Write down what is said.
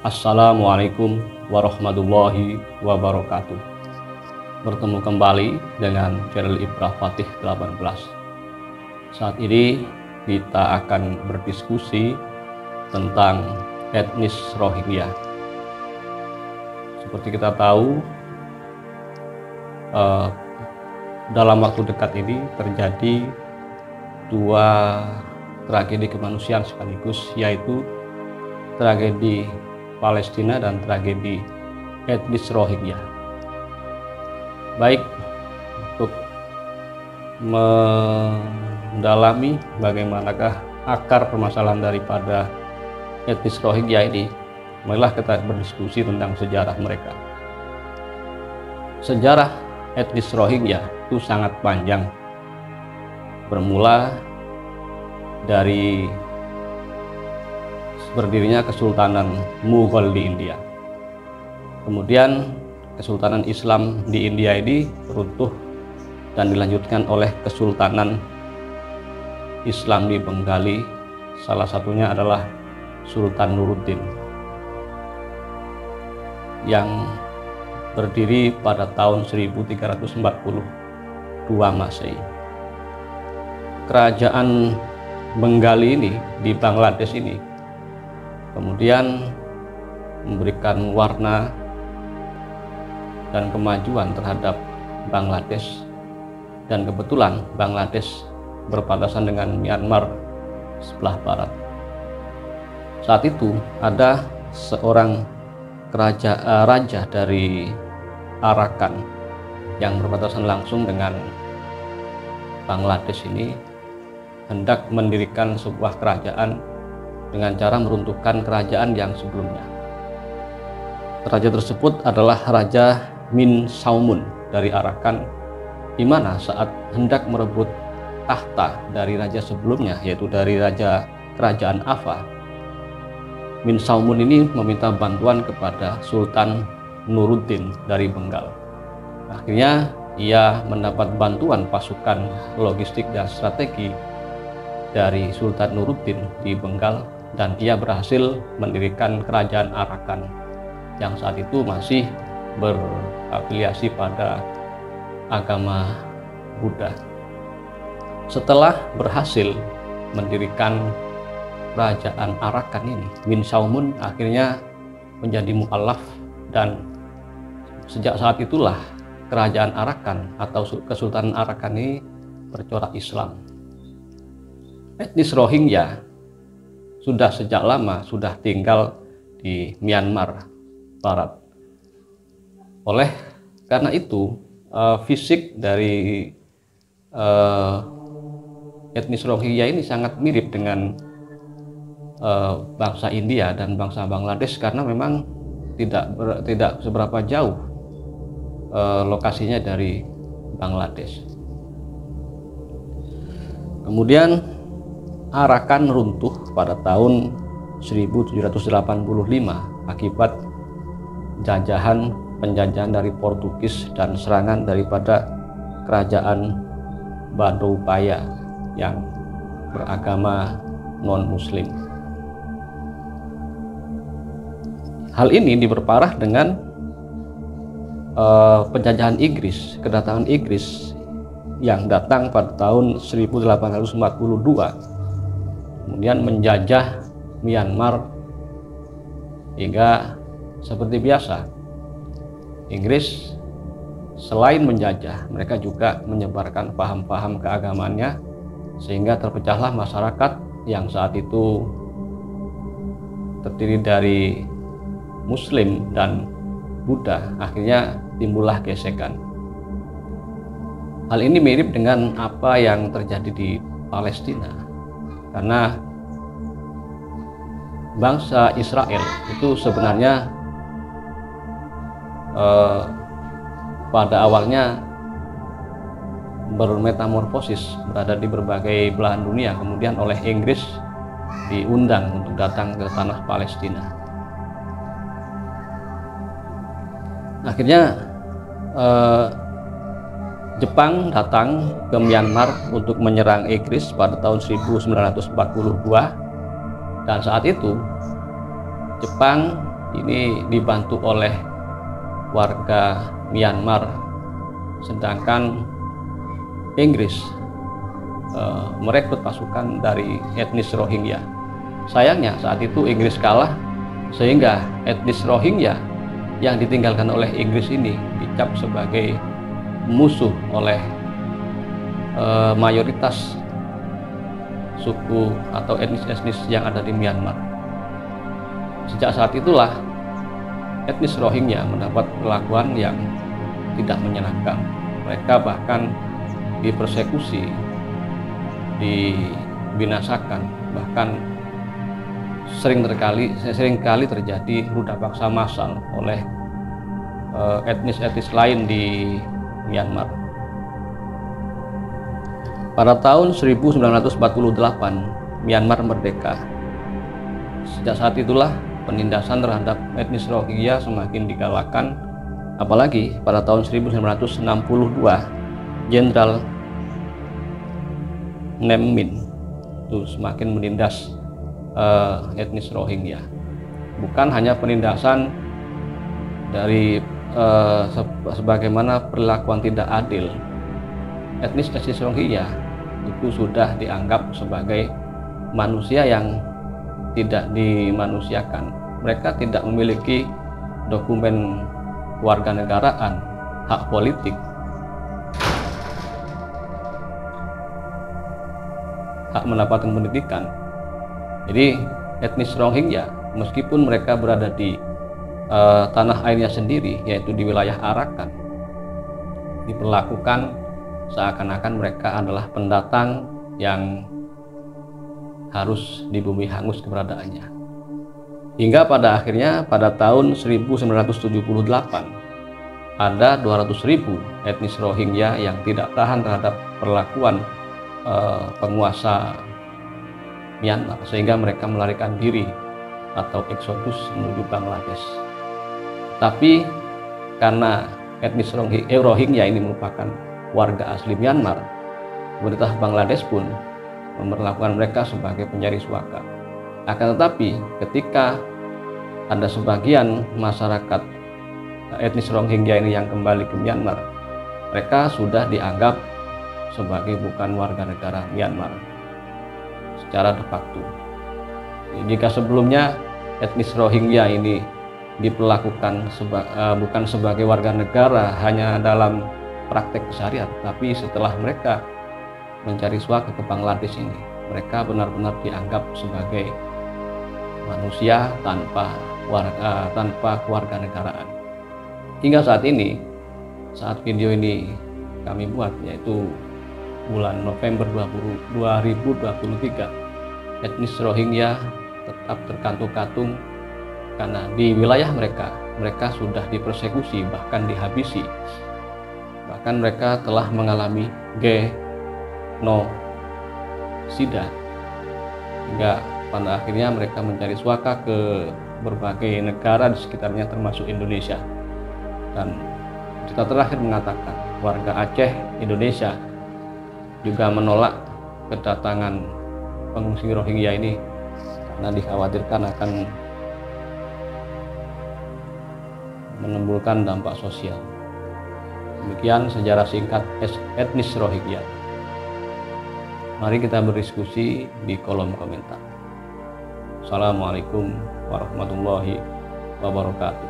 Assalamualaikum warahmatullahi wabarakatuh. Bertemu kembali dengan channel Ibrah Fatih 18. Saat ini kita akan berdiskusi tentang etnis Rohingya. Seperti kita tahu, dalam waktu dekat ini terjadi dua tragedi kemanusiaan sekaligus, yaitu tragedi Palestina dan tragedi etnis Rohingya. Baik, untuk mendalami bagaimanakah akar permasalahan daripada etnis Rohingya ini, marilah kita berdiskusi tentang sejarah mereka. Sejarah etnis Rohingya itu sangat panjang, bermula dari berdirinya Kesultanan Mughal di India. Kemudian Kesultanan Islam di India ini runtuh dan dilanjutkan oleh Kesultanan Islam di Bengali. Salah satunya adalah Sultan Nuruddin yang berdiri pada tahun 1342 Masehi. Kerajaan Bengali ini di Bangladesh ini kemudian memberikan warna dan kemajuan terhadap Bangladesh, dan kebetulan Bangladesh berbatasan dengan Myanmar sebelah barat. Saat itu ada seorang raja dari Arakan yang berbatasan langsung dengan Bangladesh ini hendak mendirikan sebuah kerajaan dengan cara meruntuhkan kerajaan yang sebelumnya. Raja tersebut adalah Raja Min Saumun dari Arakan, di mana saat hendak merebut tahta dari raja sebelumnya, yaitu dari raja kerajaan Ava, Min Saumun ini meminta bantuan kepada Sultan Nuruddin dari Bengal. Akhirnya ia mendapat bantuan pasukan logistik dan strategi dari Sultan Nuruddin di Bengal, dan ia berhasil mendirikan kerajaan Arakan yang saat itu masih berafiliasi pada agama Buddha. Setelah berhasil mendirikan kerajaan Arakan ini, Min Saumun akhirnya menjadi mu'alaf, dan sejak saat itulah kerajaan Arakan atau Kesultanan Arakan ini bercorak Islam. Etnis Rohingya sudah sejak lama sudah tinggal di Myanmar Barat. Oleh karena itu, fisik dari etnis Rohingya ini sangat mirip dengan bangsa India dan bangsa Bangladesh, karena memang tidak seberapa jauh lokasinya dari Bangladesh. Kemudian Arakan runtuh pada tahun 1785 akibat penjajahan dari Portugis dan serangan daripada kerajaan Banu Upaya yang beragama non-muslim. Hal ini diperparah dengan penjajahan Inggris, kedatangan Inggris yang datang pada tahun 1842, kemudian menjajah Myanmar hingga seperti biasa. Inggris selain menjajah, mereka juga menyebarkan paham-paham keagamaannya, sehingga terpecahlah masyarakat yang saat itu terdiri dari Muslim dan Buddha. Akhirnya timbullah gesekan. Hal ini mirip dengan apa yang terjadi di Palestina, karena bangsa Israel itu sebenarnya pada awalnya bermetamorfosis, berada di berbagai belahan dunia, kemudian oleh Inggris diundang untuk datang ke tanah Palestina. Akhirnya Jepang datang ke Myanmar untuk menyerang Inggris pada tahun 1942, dan saat itu Jepang ini dibantu oleh warga Myanmar, sedangkan Inggris merekrut pasukan dari etnis Rohingya. Sayangnya saat itu Inggris kalah, sehingga etnis Rohingya yang ditinggalkan oleh Inggris ini dicap sebagai musuh oleh mayoritas suku atau etnis-etnis yang ada di Myanmar. Sejak saat itulah etnis Rohingya mendapat perlakuan yang tidak menyenangkan. Mereka bahkan dipersekusi, dibinasakan, bahkan seringkali terjadi ruda paksa massal oleh etnis-etnis lain di Myanmar. Pada tahun 1948, Myanmar merdeka. Sejak saat itulah penindasan terhadap etnis Rohingya semakin digalakan, apalagi pada tahun 1962 Jenderal Nem Min itu semakin menindas etnis Rohingya. Bukan hanya penindasan dari sebagaimana perlakuan tidak adil, etnis Rohingya itu sudah dianggap sebagai manusia yang tidak dimanusiakan. Mereka tidak memiliki dokumen kewarganegaraan, hak politik, hak mendapatkan pendidikan. Jadi etnis Rohingya meskipun mereka berada di tanah airnya sendiri, yaitu di wilayah Arakan, diperlakukan seakan-akan mereka adalah pendatang yang harus di bumi hangus keberadaannya. Hingga pada akhirnya pada tahun 1978 ada 200.000 etnis Rohingya yang tidak tahan terhadap perlakuan penguasa Myanmar, sehingga mereka melarikan diri atau eksodus menuju Bangladesh. Tapi karena etnis Rohingya ini merupakan warga asli Myanmar, pemerintah Bangladesh pun memperlakukan mereka sebagai pencari suaka. Akan tetapi ketika ada sebagian masyarakat etnis Rohingya ini yang kembali ke Myanmar, mereka sudah dianggap sebagai bukan warga negara Myanmar secara de facto. Jika sebelumnya etnis Rohingya ini diperlakukan bukan sebagai warga negara hanya dalam praktek keseharian, tapi setelah mereka mencari suaka ke Bangladesh ini, mereka benar-benar dianggap sebagai manusia tanpa kewarganegaraan. Hingga saat ini, saat video ini kami buat, yaitu bulan November 2023, etnis Rohingya tetap terkantung-kantung karena di wilayah mereka sudah dipersekusi, bahkan dihabisi. Bahkan mereka telah mengalami genosida, hingga pada akhirnya mereka mencari suaka ke berbagai negara di sekitarnya, termasuk Indonesia. Dan cerita terakhir mengatakan warga Aceh, Indonesia juga menolak kedatangan pengungsi Rohingya ini karena dikhawatirkan akan menimbulkan dampak sosial. Demikian sejarah singkat etnis Rohingya. Mari kita berdiskusi di kolom komentar. Assalamualaikum warahmatullahi wabarakatuh.